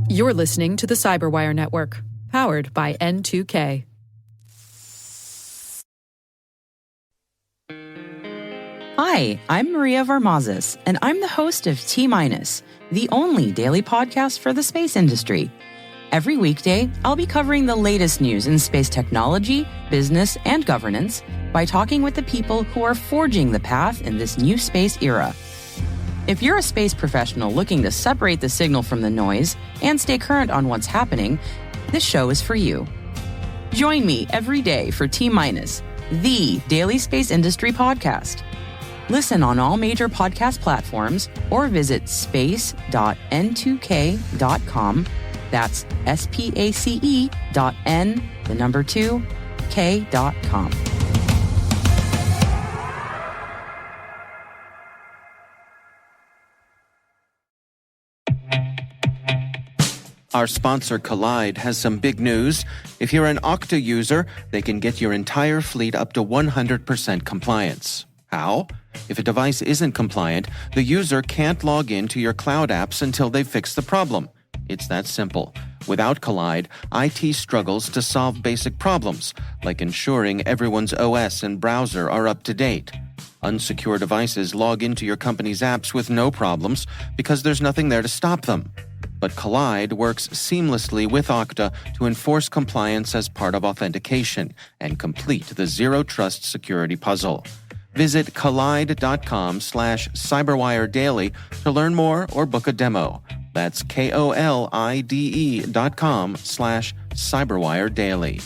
You're listening to the CyberWire Network, powered by N2K. Hi, I'm Maria Varmazes, and I'm the host of T-, the only daily podcast for the space industry. Every weekday, I'll be covering the latest news in space technology, business, and governance by talking with the people who are forging the path in this new space era. If you're a space professional looking to separate the signal from the noise and stay current on what's happening, this show is for you. Join me every day for T-, the daily space industry podcast. Listen on all major podcast platforms or visit space.n2k.com. That's space.n2k.com. Our sponsor, Collide, has some big news. If you're an Okta user, they can get your entire fleet up to 100% compliance. How? If a device isn't compliant, the user can't log into your cloud apps until they fix the problem. It's that simple. Without Collide, IT struggles to solve basic problems, like ensuring everyone's OS and browser are up to date. Unsecure devices log into your company's apps with no problems because there's nothing there to stop them. But Collide works seamlessly with Okta to enforce compliance as part of authentication and complete the zero-trust security puzzle. Visit collide.com/CyberWire Daily to learn more or book a demo. That's KOLIDE.com/CyberWire Daily.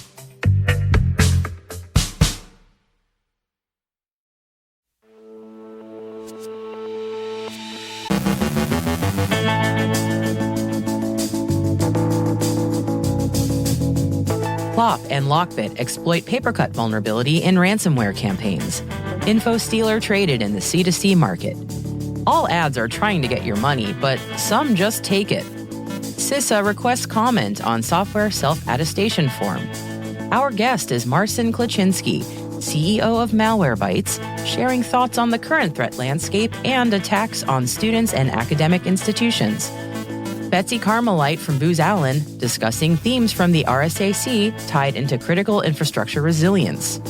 Cl0p and LockBit exploit PaperCut vulnerability in ransomware campaigns. Infostealer traded in the C2C market. All ads are trying to get your money, but some just take it. CISA requests comment on software self-attestation form. Our guest is Marcin Kleczynski, CEO of Malwarebytes, sharing thoughts on the current threat landscape and attacks on students and academic institutions. Betsy Carmelite from Booz Allen discussing themes from the RSAC tied into critical infrastructure resilience.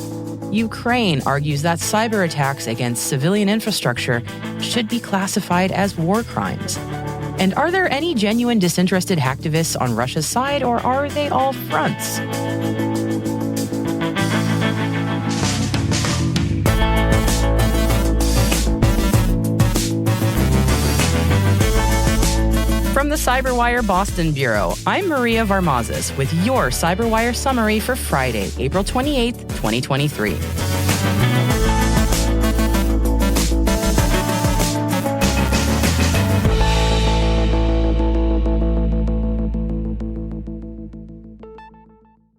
Ukraine argues that cyberattacks against civilian infrastructure should be classified as war crimes. And are there any genuine disinterested hacktivists on Russia's side, or are they all fronts? From the CyberWire Boston Bureau, I'm Maria Varmazes with your CyberWire summary for Friday, April 28th, 2023.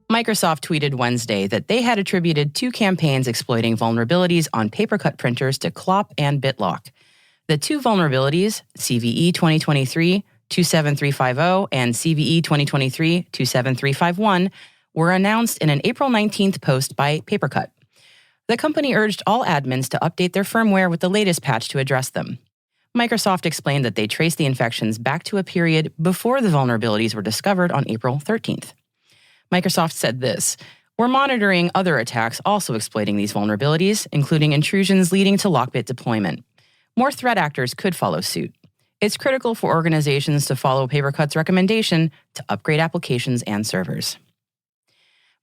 Microsoft tweeted Wednesday that they had attributed two campaigns exploiting vulnerabilities on PaperCut printers to Cl0p and BitLock. The two vulnerabilities, CVE 2023-27350 and CVE 2023-27351, were announced in an April 19th post by PaperCut. The company urged all admins to update their firmware with the latest patch to address them. Microsoft explained that they traced the infections back to a period before the vulnerabilities were discovered on April 13th. Microsoft said this: "We're monitoring other attacks also exploiting these vulnerabilities, including intrusions leading to LockBit deployment. More threat actors could follow suit. It's critical for organizations to follow PaperCut's recommendation to upgrade applications and servers."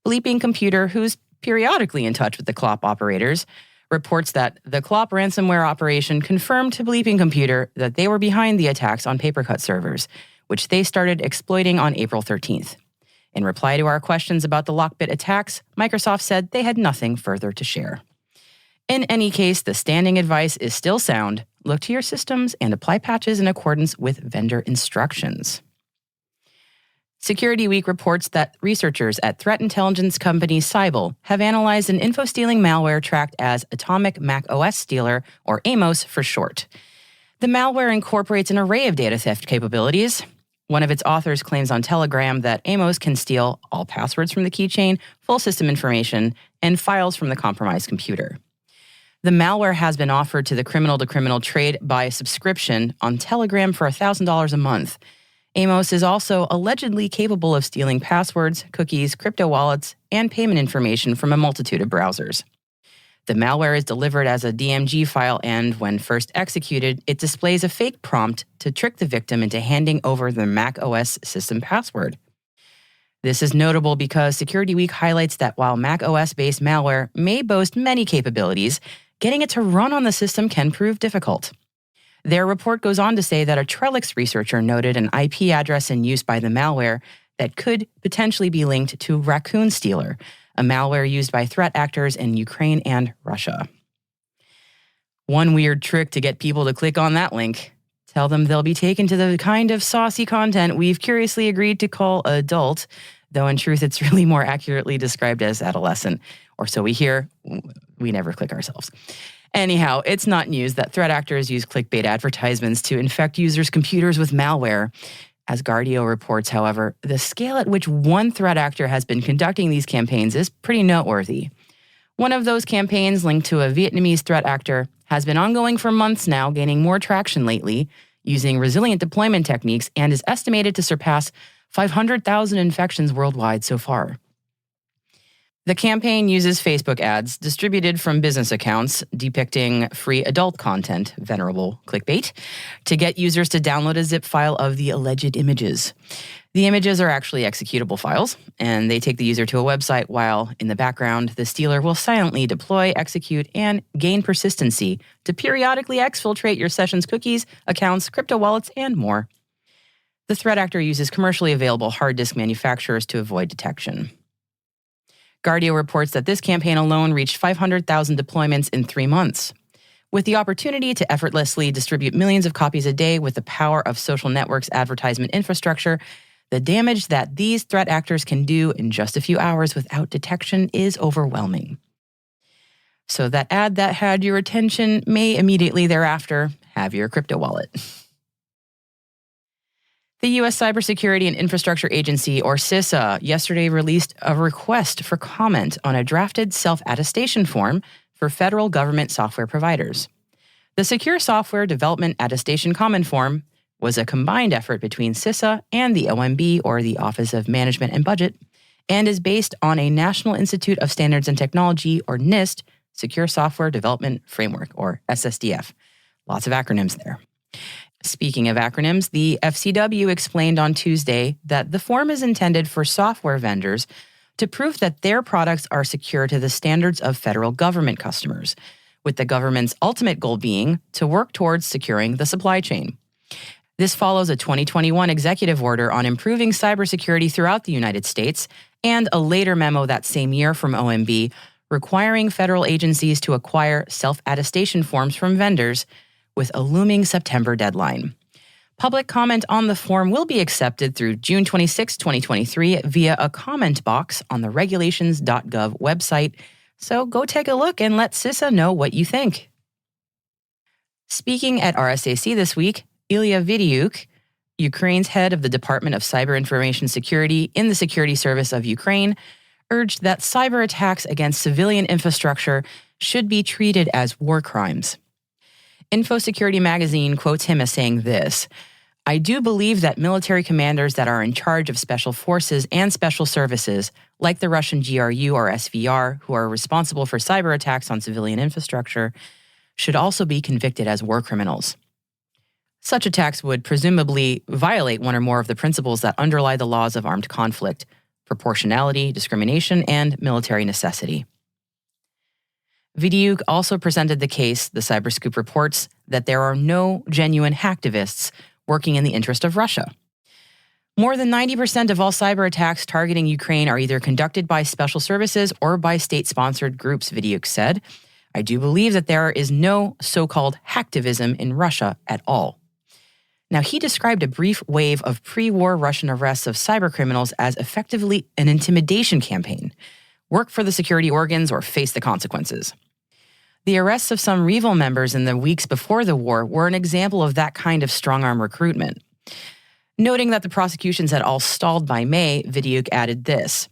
Bleeping Computer, who's periodically in touch with the Cl0p operators, reports that the Cl0p ransomware operation confirmed to Bleeping Computer that they were behind the attacks on PaperCut servers, which they started exploiting on April 13th. In reply to our questions about the LockBit attacks, Microsoft said they had nothing further to share. In any case, the standing advice is still sound. Look to your systems and apply patches in accordance with vendor instructions. Security Week reports that researchers at threat intelligence company Cybel have analyzed an info-stealing malware tracked as Atomic Mac OS Stealer, or AMOS for short. The malware incorporates an array of data theft capabilities. One of its authors claims on Telegram that AMOS can steal all passwords from the keychain, full system information, and files from the compromised computer. The malware has been offered to the criminal-to-criminal trade by subscription on Telegram for $1,000 a month. Amos is also allegedly capable of stealing passwords, cookies, crypto wallets, and payment information from a multitude of browsers. The malware is delivered as a DMG file, and when first executed, it displays a fake prompt to trick the victim into handing over their Mac OS system password. This is notable because Security Week highlights that while Mac OS-based malware may boast many capabilities, getting it to run on the system can prove difficult. Their report goes on to say that a Trellix researcher noted an IP address in use by the malware that could potentially be linked to Raccoonstealer, a malware used by threat actors in Ukraine and Russia. One weird trick to get people to click on that link: tell them they'll be taken to the kind of saucy content we've curiously agreed to call adult, though in truth it's really more accurately described as adolescent, or so we hear. We never click ourselves. Anyhow, it's not news that threat actors use clickbait advertisements to infect users' computers with malware. As Guardio reports, however, the scale at which one threat actor has been conducting these campaigns is pretty noteworthy. One of those campaigns, linked to a Vietnamese threat actor, has been ongoing for months now, gaining more traction lately, using resilient deployment techniques, and is estimated to surpass 500,000 infections worldwide so far. The campaign uses Facebook ads distributed from business accounts depicting free adult content, venerable clickbait, to get users to download a zip file of the alleged images. The images are actually executable files, and they take the user to a website while, in the background, the stealer will silently deploy, execute, and gain persistency to periodically exfiltrate your session's cookies, accounts, crypto wallets, and more. The threat actor uses commercially available hard disk manufacturers to avoid detection. Guardio reports that this campaign alone reached 500,000 deployments in 3 months. With the opportunity to effortlessly distribute millions of copies a day with the power of social networks' advertisement infrastructure, the damage that these threat actors can do in just a few hours without detection is overwhelming. So that ad that had your attention may immediately thereafter have your crypto wallet. The U.S. Cybersecurity and Infrastructure Agency, or CISA, yesterday released a request for comment on a drafted self-attestation form for federal government software providers. The Secure Software Development Attestation Common Form was a combined effort between CISA and the OMB, or the Office of Management and Budget, and is based on a National Institute of Standards and Technology, or NIST, Secure Software Development Framework, or SSDF. Lots of acronyms there. Speaking of acronyms, the FCW explained on Tuesday that the form is intended for software vendors to prove that their products are secure to the standards of federal government customers, with the government's ultimate goal being to work towards securing the supply chain. This follows a 2021 executive order on improving cybersecurity throughout the United States and a later memo that same year from OMB requiring federal agencies to acquire self-attestation forms from vendors, with a looming September deadline. Public comment on the form will be accepted through June 26, 2023 via a comment box on the regulations.gov website, so go take a look and let CISA know what you think. Speaking at RSAC this week, Ilya Vidyuk, Ukraine's head of the Department of Cyber Information Security in the Security Service of Ukraine, urged that cyber attacks against civilian infrastructure should be treated as war crimes. Infosecurity magazine quotes him as saying this: "I do believe that military commanders that are in charge of special forces and special services, like the Russian GRU or SVR, who are responsible for cyber attacks on civilian infrastructure, should also be convicted as war criminals. Such attacks would presumably violate one or more of the principles that underlie the laws of armed conflict: proportionality, discrimination, and military necessity." Vidyuk also presented the case, the Cyberscoop reports, that there are no genuine hacktivists working in the interest of Russia. More than 90% of all cyber attacks targeting Ukraine are either conducted by special services or by state-sponsored groups, Vidyuk said. "I do believe that there is no so-called hacktivism in Russia at all." Now, he described a brief wave of pre-war Russian arrests of cybercriminals as effectively an intimidation campaign. Work for the security organs or face the consequences. The arrests of some Revil members in the weeks before the war were an example of that kind of strong-arm recruitment. Noting that the prosecutions had all stalled by May, Vidyuk added this: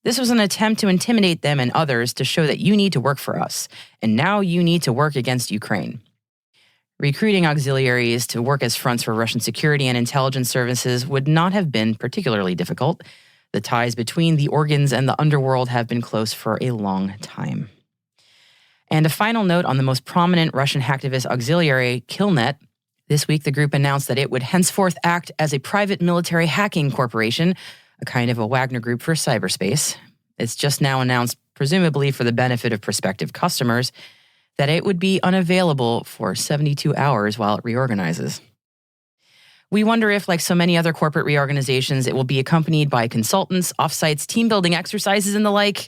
This was an attempt to intimidate them and others to show that you need to work for us, and now you need to work against Ukraine. Recruiting auxiliaries to work as fronts for Russian security and intelligence services would not have been particularly difficult. The ties between the organs and the underworld have been close for a long time. And a final note on the most prominent Russian hacktivist auxiliary, Killnet. This week, the group announced that it would henceforth act as a private military hacking corporation, a kind of a Wagner group for cyberspace. It's just now announced, presumably for the benefit of prospective customers, that it would be unavailable for 72 hours while it reorganizes. We wonder if, like so many other corporate reorganizations, it will be accompanied by consultants, offsites, team-building exercises, and the like.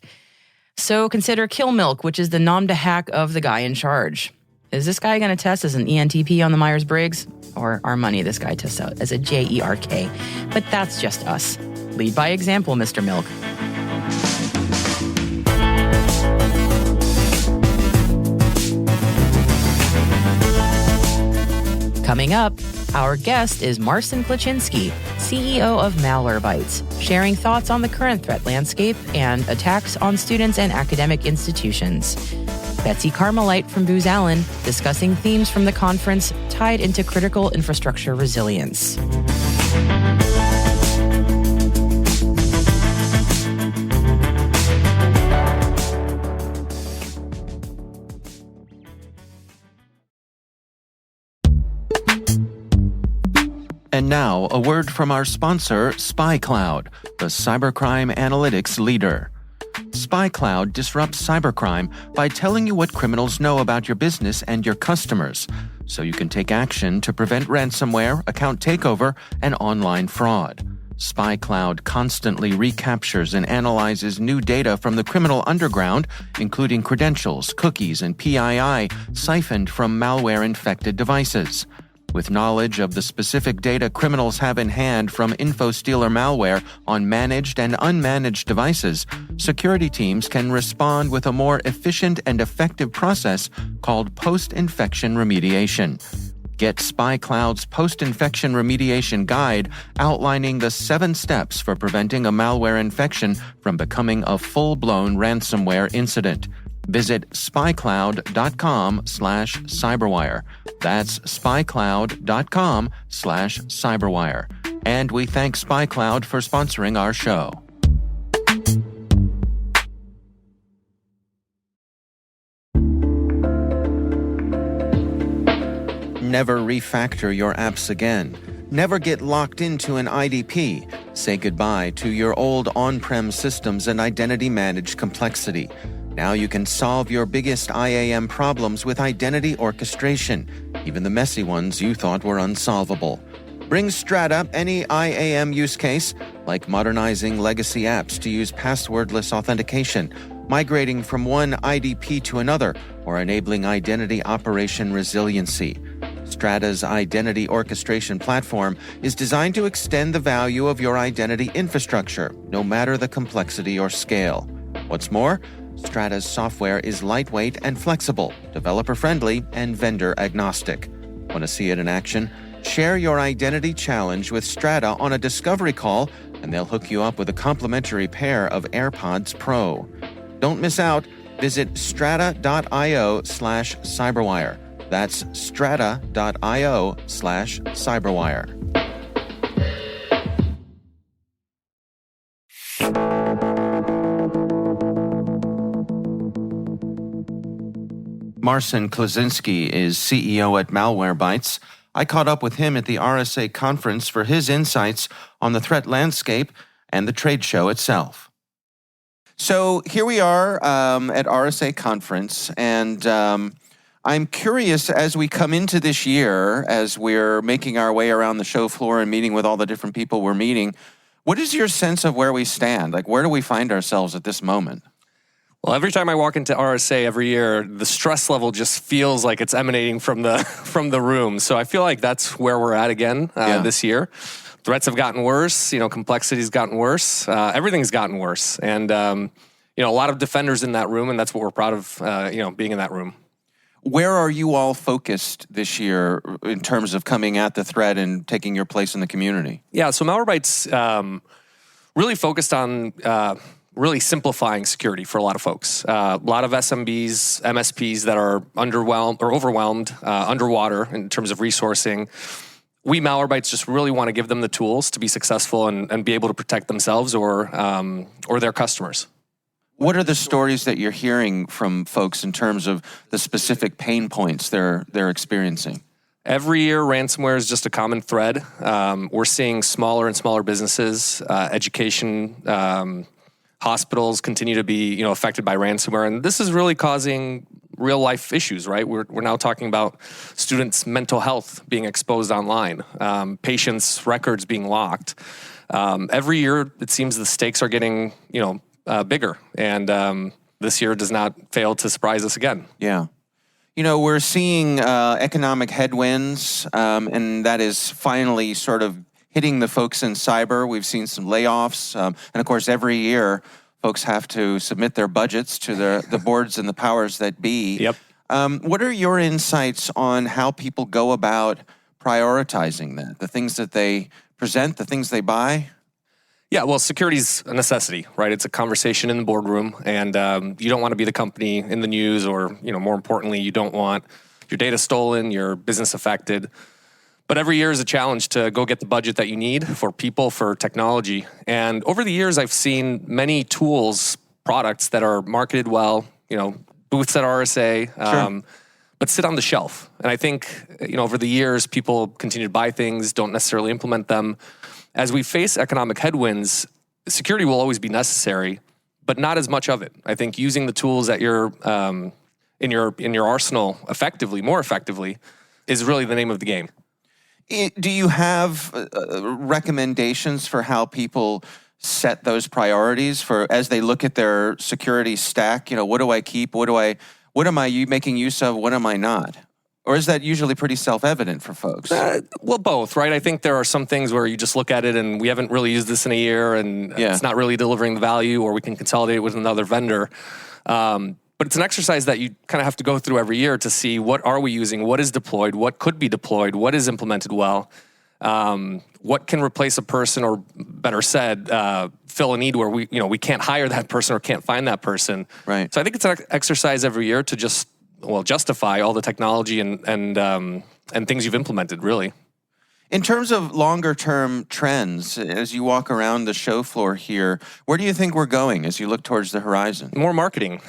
So consider Kill Milk, which is the nom de hack of the guy in charge. Is this guy going to test as an ENTP on the Myers-Briggs? Or our money this guy tests out as a JERK? But that's just us. Lead by example, Mr. Milk. Coming up, our guest is Marcin Kleczynski, CEO of Malwarebytes, sharing thoughts on the current threat landscape and attacks on students and academic institutions. Betsy Carmelite from Booz Allen, discussing themes from the conference tied into critical infrastructure resilience. And now, a word from our sponsor, SpyCloud, the cybercrime analytics leader. SpyCloud disrupts cybercrime by telling you what criminals know about your business and your customers, so you can take action to prevent ransomware, account takeover, and online fraud. SpyCloud constantly recaptures and analyzes new data from the criminal underground, including credentials, cookies, and PII siphoned from malware-infected devices. With knowledge of the specific data criminals have in hand from Infostealer malware on managed and unmanaged devices, security teams can respond with a more efficient and effective process called post-infection remediation. Get SpyCloud's post-infection remediation guide outlining the 7 steps for preventing a malware infection from becoming a full-blown ransomware incident. Visit spycloud.com/cyberwire. That's spycloud.com/cyberwire. And we thank SpyCloud for sponsoring our show. Never refactor your apps again. Never get locked into an IDP. Say goodbye to your old on-prem systems and identity-managed complexity. Now you can solve your biggest IAM problems with identity orchestration, even the messy ones you thought were unsolvable. Bring Strata any IAM use case, like modernizing legacy apps to use passwordless authentication, migrating from one IDP to another, or enabling identity operation resiliency. Strata's identity orchestration platform is designed to extend the value of your identity infrastructure, no matter the complexity or scale. What's more, Strata's software is lightweight and flexible, developer-friendly, and vendor-agnostic. Want to see it in action? Share your identity challenge with Strata on a discovery call, and they'll hook you up with a complimentary pair of AirPods Pro. Don't miss out. Visit strata.io/cyberwire. That's strata.io/cyberwire. Marcin Kleczynski is CEO at Malwarebytes. I caught up with him at the RSAC conference for his insights on the threat landscape and the trade show itself. So here we are at RSAC conference, and I'm curious, as we come into this year, as we're making our way around the show floor and meeting with all the different people we're meeting, what is your sense of where we stand? Like, where do we find ourselves at this moment? Well, every time I walk into RSA every year, the stress level just feels like it's emanating from the room. So I feel like that's where we're at again this year. Threats have gotten worse. Complexity's gotten worse. Everything's gotten worse. And, a lot of defenders in that room, and that's what we're proud of, being in that room. Where are you all focused this year in terms of coming at the threat and taking your place in the community? Yeah, so Malwarebytes really focused on really simplifying security for a lot of folks. A lot of SMBs, MSPs that are overwhelmed, underwater in terms of resourcing. We Malwarebytes just really want to give them the tools to be successful and be able to protect themselves or their customers. What are the stories that you're hearing from folks in terms of the specific pain points they're experiencing? Every year, ransomware is just a common thread. We're seeing smaller and smaller businesses, education, hospitals continue to be affected by ransomware, and this is really causing real life issues. Right? We're now talking about students' mental health being exposed online, patients' records being locked. Every year, it seems the stakes are getting bigger, and this year does not fail to surprise us again. Yeah. We're seeing economic headwinds, and that is finally sort of hitting the folks in cyber. We've seen some layoffs, and of course, every year, folks have to submit their budgets to the boards and the powers that be. Yep. What are your insights on how people go about prioritizing that? The things that they present, the things they buy? Yeah, well, security is a necessity, right? It's a conversation in the boardroom, and you don't want to be the company in the news, or more importantly, you don't want your data stolen, your business affected. But every year is a challenge to go get the budget that you need for people, for technology. And over the years, I've seen many tools, products that are marketed well, booths at RSA, Sure. but sit on the shelf. And I think, over the years, people continue to buy things, don't necessarily implement them. As we face economic headwinds, security will always be necessary, but not as much of it. I think using the tools that you're in your arsenal more effectively, is really the name of the game. Do you have recommendations for how people set those priorities as they look at their security stack? What do I keep? What am I making use of? What am I not? Or is that usually pretty self-evident for folks? Well, both, right? I think there are some things where you just look at it and we haven't really used this in a year, and it's not really delivering the value, or we can consolidate it with another vendor. But it's an exercise that you kind of have to go through every year to see what are we using, what is deployed, what could be deployed, what is implemented well, what can replace a person, or better said, fill a need where we can't hire that person or can't find that person. Right. So I think it's an exercise every year to just justify all the technology and things you've implemented, really. In terms of longer-term trends, as you walk around the show floor here, where do you think we're going as you look towards the horizon? More marketing.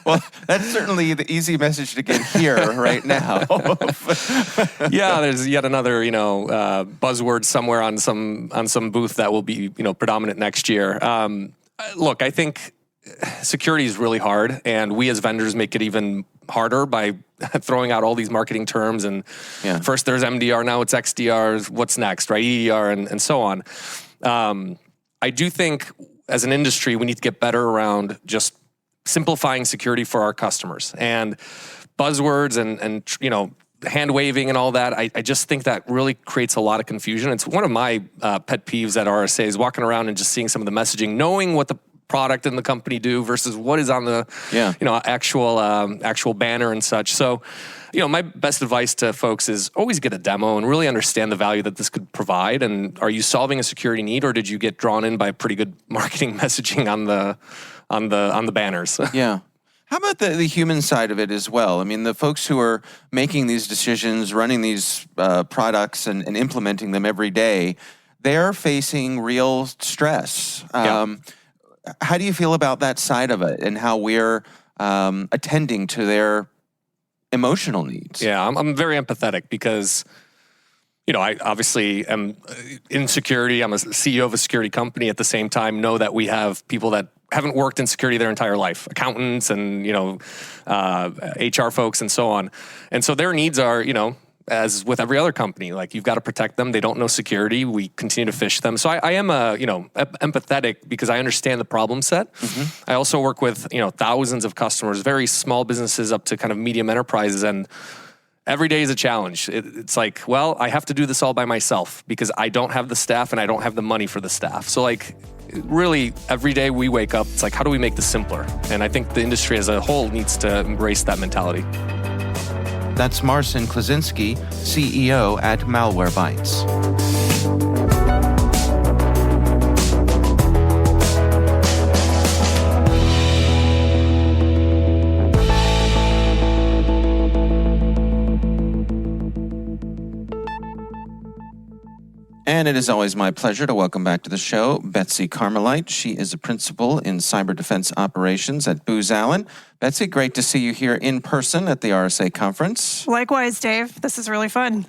Well, that's certainly the easy message to get here right now. Yeah, there's yet another, buzzword somewhere on some booth that will be, predominant next year. Look, I think security is really hard, and we as vendors make it even harder by throwing out all these marketing terms. And first there's MDR, now it's XDR, what's next, right? EDR and so on. I do think as an industry, we need to get better around just simplifying security for our customers. And buzzwords and hand waving and all that, I just think that really creates a lot of confusion. It's one of my pet peeves at RSA is walking around and just seeing some of the messaging, knowing what the product and the company do versus what is on the actual banner and such. So, my best advice to folks is always get a demo and really understand the value that this could provide. And are you solving a security need, or did you get drawn in by pretty good marketing messaging on the banners? Yeah. How about the human side of it as well? I mean, the folks who are making these decisions, running these products and implementing them every day, they're facing real stress. How do you feel about that side of it, and how we're attending to their emotional needs? Yeah, I'm very empathetic because, I obviously am in security. I'm a CEO of a security company. At the same time, know that we have people that haven't worked in security their entire life, accountants and, HR folks and so on. And so their needs are, as with every other company, like you've got to protect them. They don't know security. We continue to phish them. So I am empathetic because I understand the problem set. Mm-hmm. I also work with, thousands of customers, very small businesses up to kind of medium enterprises. And every day is a challenge. It's like, well, I have to do this all by myself because I don't have the staff and I don't have the money for the staff. So really every day we wake up, it's like, how do we make this simpler? And I think the industry as a whole needs to embrace that mentality. That's Marcin Kleczynski, CEO at Malwarebytes. And it is always my pleasure to welcome back to the show Betsy Carmelite. She is a principal in cyber defense operations at Booz Allen. Betsy, great to see you here in person at the RSA conference. Likewise, Dave. This is really fun.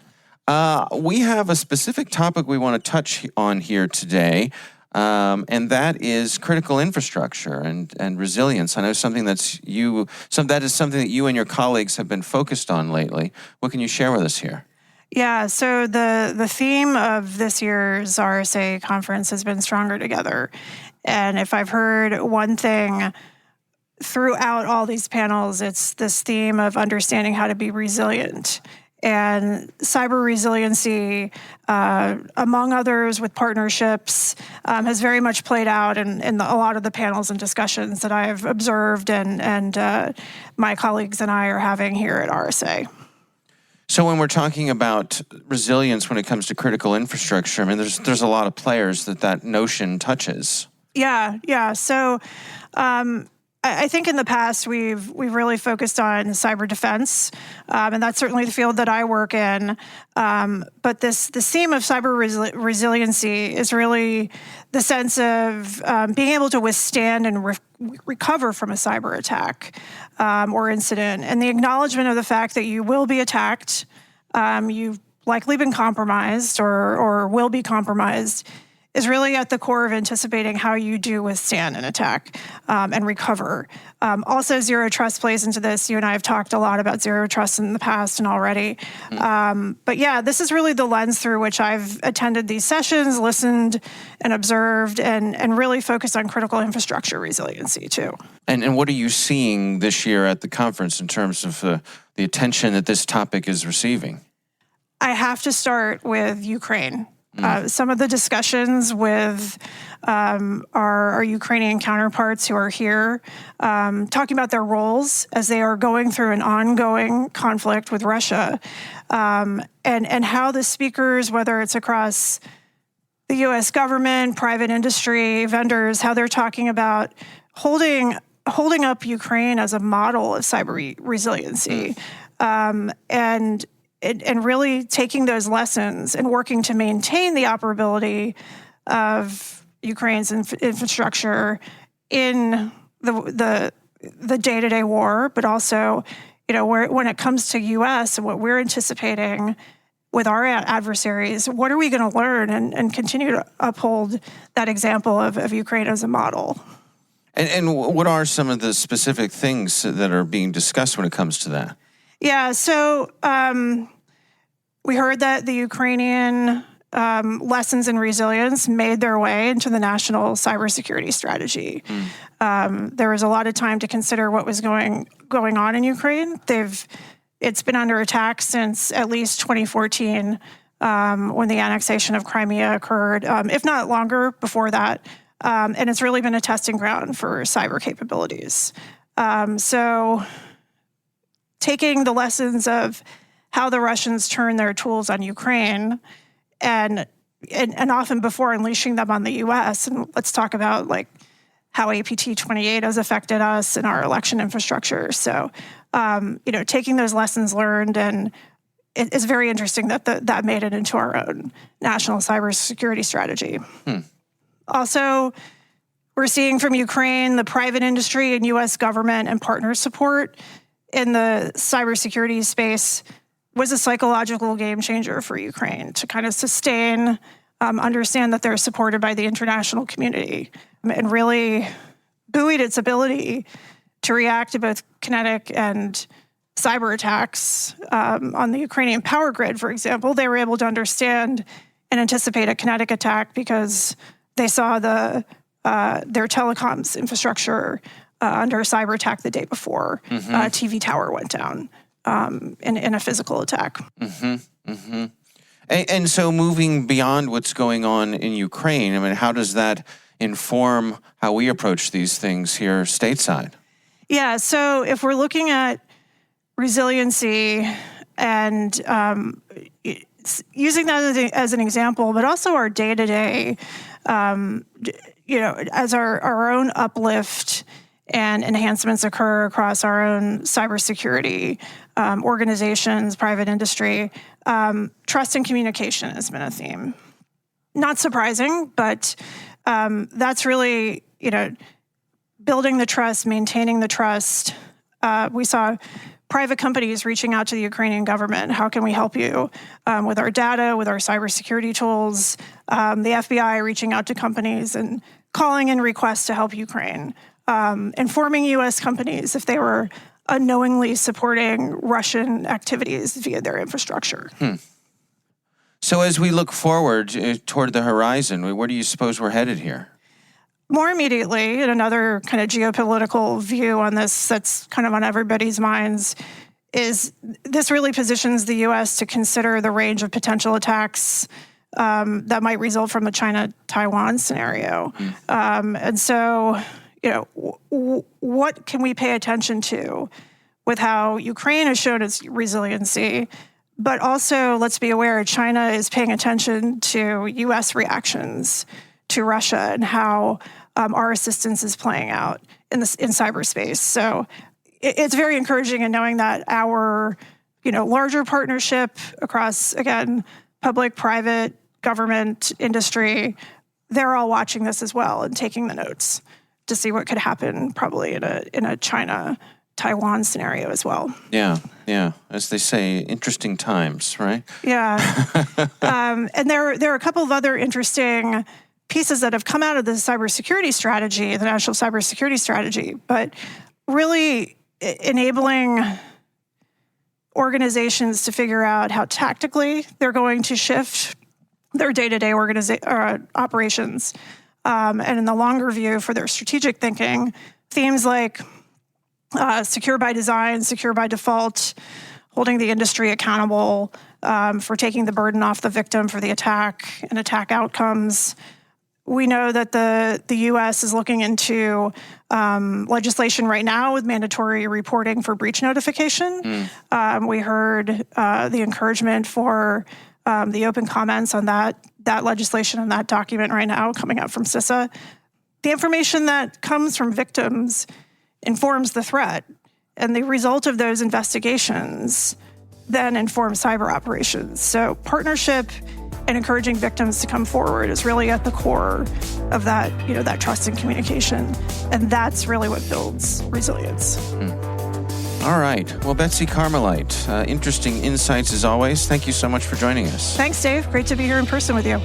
We have a specific topic we want to touch on here today, and that is critical infrastructure and resilience. I know that is something that you and your colleagues have been focused on lately. What can you share with us here? Yeah, so the theme of this year's RSA conference has been Stronger Together. And if I've heard one thing throughout all these panels, it's this theme of understanding how to be resilient. And cyber resiliency, among others with partnerships, has very much played out in a lot of the panels and discussions that I've observed and my colleagues and I are having here at RSA. So when we're talking about resilience when it comes to critical infrastructure, I mean, there's a lot of players that notion touches. Yeah. So I think in the past we've really focused on cyber defense, and that's certainly the field that I work in. But the theme of cyber resiliency is really the sense of being able to withstand and recover from a cyber attack or incident, and the acknowledgement of the fact that you will be attacked, you've likely been compromised or will be compromised, is really at the core of anticipating how you do withstand an attack and recover. Also, zero trust plays into this. You and I have talked a lot about zero trust in the past and already. But yeah, this is really the lens through which I've attended these sessions, listened and observed, and really focused on critical infrastructure resiliency too. And what are you seeing this year at the conference in terms of the attention that this topic is receiving? I have to start with Ukraine. Some of the discussions with our Ukrainian counterparts who are here, talking about their roles as they are going through an ongoing conflict with Russia, and how the speakers, whether it's across the U.S. government, private industry, vendors, how they're talking about holding up Ukraine as a model of cyber resiliency, and really taking those lessons and working to maintain the operability of Ukraine's infrastructure in the day-to-day war, but also, when it comes to U.S. and what we're anticipating with our adversaries, what are we going to learn and continue to uphold that example of Ukraine as a model? And what are some of the specific things that are being discussed when it comes to that? Yeah, so we heard that the Ukrainian lessons in resilience made their way into the national cybersecurity strategy. There was a lot of time to consider what was going on in Ukraine. It's been under attack since at least 2014, when the annexation of Crimea occurred, if not longer before that. And it's really been a testing ground for cyber capabilities. So taking the lessons of how the Russians turn their tools on Ukraine and often before unleashing them on the U.S., and let's talk about how APT-28 has affected us and our election infrastructure. So, taking those lessons learned, and it's very interesting that made it into our own national cybersecurity strategy. Also, we're seeing from Ukraine the private industry and U.S. government and partner support in the cybersecurity space was a psychological game changer for Ukraine to kind of sustain, understand that they're supported by the international community, and really buoyed its ability to react to both kinetic and cyber attacks. On the Ukrainian power grid, for example, they were able to understand and anticipate a kinetic attack because they saw their telecoms infrastructure under a cyber attack the day before. A TV tower went down in a physical attack. And so moving beyond what's going on in Ukraine, I mean, how does that inform how we approach these things here stateside? Yeah, so if we're looking at resiliency and using that as an example, but also our day-to-day, as our own uplift and enhancements occur across our own cybersecurity organizations, private industry, trust and communication has been a theme. Not surprising, but that's really, building the trust, maintaining the trust. We saw private companies reaching out to the Ukrainian government. How can we help you with our data, with our cybersecurity tools? The FBI reaching out to companies and calling in requests to help Ukraine. Informing U.S. companies if they were unknowingly supporting Russian activities via their infrastructure. So as we look forward toward the horizon, where do you suppose we're headed here? More immediately, and another kind of geopolitical view on this that's kind of on everybody's minds, is this really positions the U.S. to consider the range of potential attacks that might result from the China-Taiwan scenario. And so, what can we pay attention to with how Ukraine has shown its resiliency? But also, let's be aware, China is paying attention to U.S. reactions to Russia and how our assistance is playing out in cyberspace. So it's very encouraging in knowing that our, larger partnership across, again, public, private, government, industry, they're all watching this as well and taking the notes to see what could happen probably in a China-Taiwan scenario as well. Yeah. As they say, interesting times, right? Yeah. And there are a couple of other interesting pieces that have come out of the cybersecurity strategy, the national cybersecurity strategy, but really enabling organizations to figure out how tactically they're going to shift their day-to-day operations. And in the longer view for their strategic thinking, themes like secure by design, secure by default, holding the industry accountable for taking the burden off the victim for the attack and attack outcomes. We know that the U.S. is looking into legislation right now with mandatory reporting for breach notification. We heard the encouragement for the open comments on that legislation and that document right now coming out from CISA. The information that comes from victims informs the threat, and the result of those investigations then informs cyber operations. So partnership and encouraging victims to come forward is really at the core of that, that trust and communication. And that's really what builds resilience. All right. Well, Betsy Carmelite, interesting insights as always. Thank you so much for joining us. Thanks, Dave. Great to be here in person with you.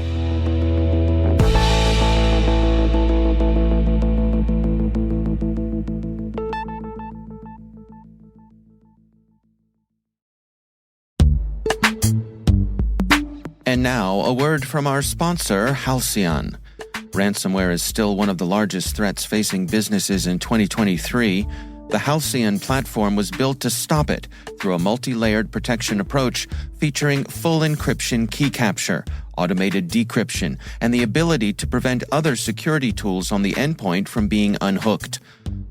And now, a word from our sponsor, Halcyon. Ransomware is still one of the largest threats facing businesses in 2023. The Halcyon platform was built to stop it through a multi-layered protection approach featuring full encryption key capture, automated decryption, and the ability to prevent other security tools on the endpoint from being unhooked.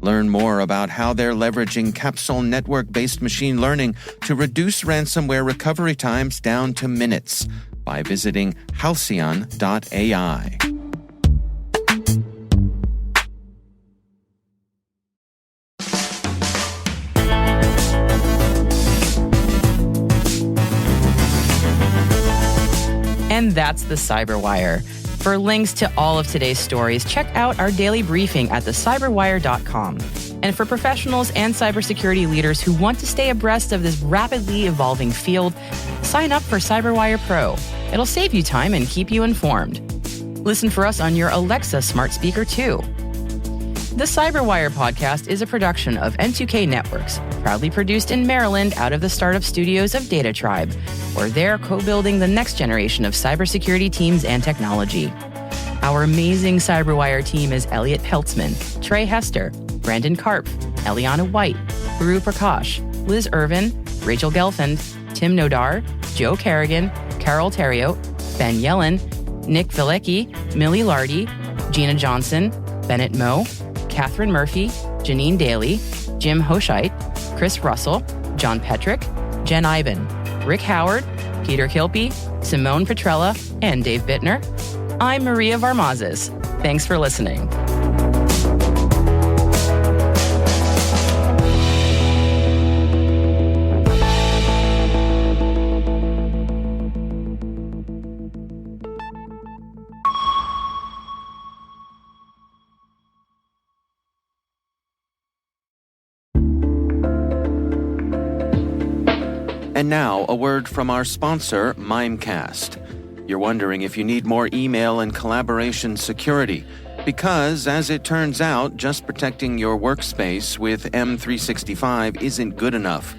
Learn more about how they're leveraging capsule network-based machine learning to reduce ransomware recovery times down to minutes by visiting halcyon.ai. And that's the CyberWire. For links to all of today's stories, check out our daily briefing at thecyberwire.com. And for professionals and cybersecurity leaders who want to stay abreast of this rapidly evolving field, sign up for CyberWire Pro. It'll save you time and keep you informed. Listen for us on your Alexa smart speaker too. The CyberWire podcast is a production of N2K Networks, proudly produced in Maryland out of the startup studios of Data Tribe, where they're co-building the next generation of cybersecurity teams and technology. Our amazing CyberWire team is Elliot Peltzman, Trey Hester, Brandon Karp, Eliana White, Guru Prakash, Liz Irvin, Rachel Gelfand, Tim Nodar, Joe Kerrigan, Carol Theriot, Ben Yellen, Nick Vilecki, Millie Lardy, Gina Johnson, Bennett Moe, Catherine Murphy, Janine Daly, Jim Hoshite, Chris Russell, John Petrick, Jen Iben, Rick Howard, Peter Cl0p, Simone Petrella, and Dave Bittner. I'm Maria Varmazes. Thanks for listening. And now, a word from our sponsor, Mimecast. You're wondering if you need more email and collaboration security. Because, as it turns out, just protecting your workspace with M365 isn't good enough.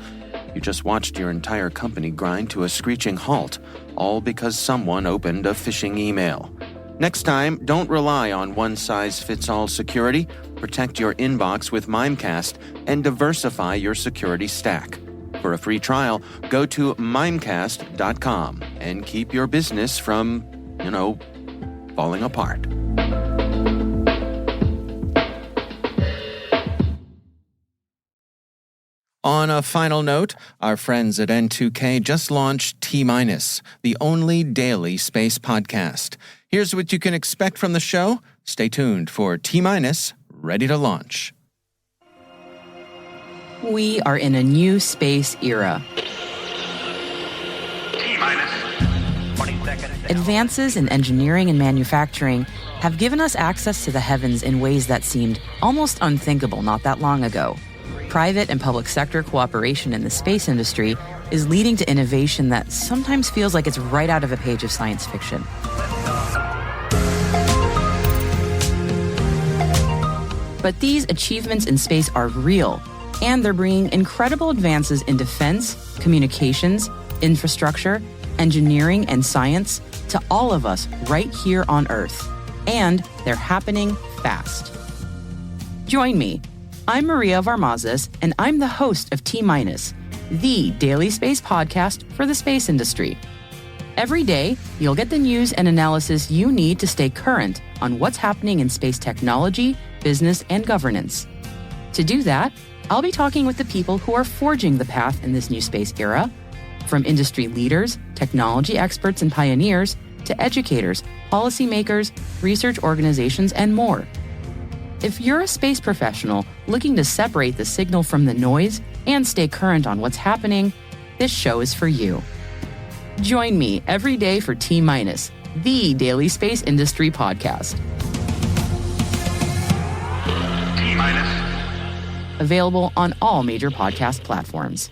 You just watched your entire company grind to a screeching halt, all because someone opened a phishing email. Next time, don't rely on one-size-fits-all security. Protect your inbox with Mimecast and diversify your security stack. For a free trial, go to mimecast.com and keep your business from, falling apart. On a final note, our friends at N2K just launched T-, the only daily space podcast. Here's what you can expect from the show. Stay tuned for T-, ready to launch. We are in a new space era. T-minus 20 seconds. Advances in engineering and manufacturing have given us access to the heavens in ways that seemed almost unthinkable not that long ago. Private and public sector cooperation in the space industry is leading to innovation that sometimes feels like it's right out of a page of science fiction. But these achievements in space are real, and they're bringing incredible advances in defense, communications, infrastructure, engineering, and science to all of us right here on Earth. And they're happening fast. Join me. I'm Maria Varmazes, and I'm the host of T-, the daily space podcast for the space industry. Every day, you'll get the news and analysis you need to stay current on what's happening in space technology, business, and governance. To do that, I'll be talking with the people who are forging the path in this new space era, from industry leaders, technology experts and pioneers, to educators, policymakers, research organizations, and more. If you're a space professional looking to separate the signal from the noise and stay current on what's happening, this show is for you. Join me every day for T-, the daily space industry podcast. T-minus. Available on all major podcast platforms.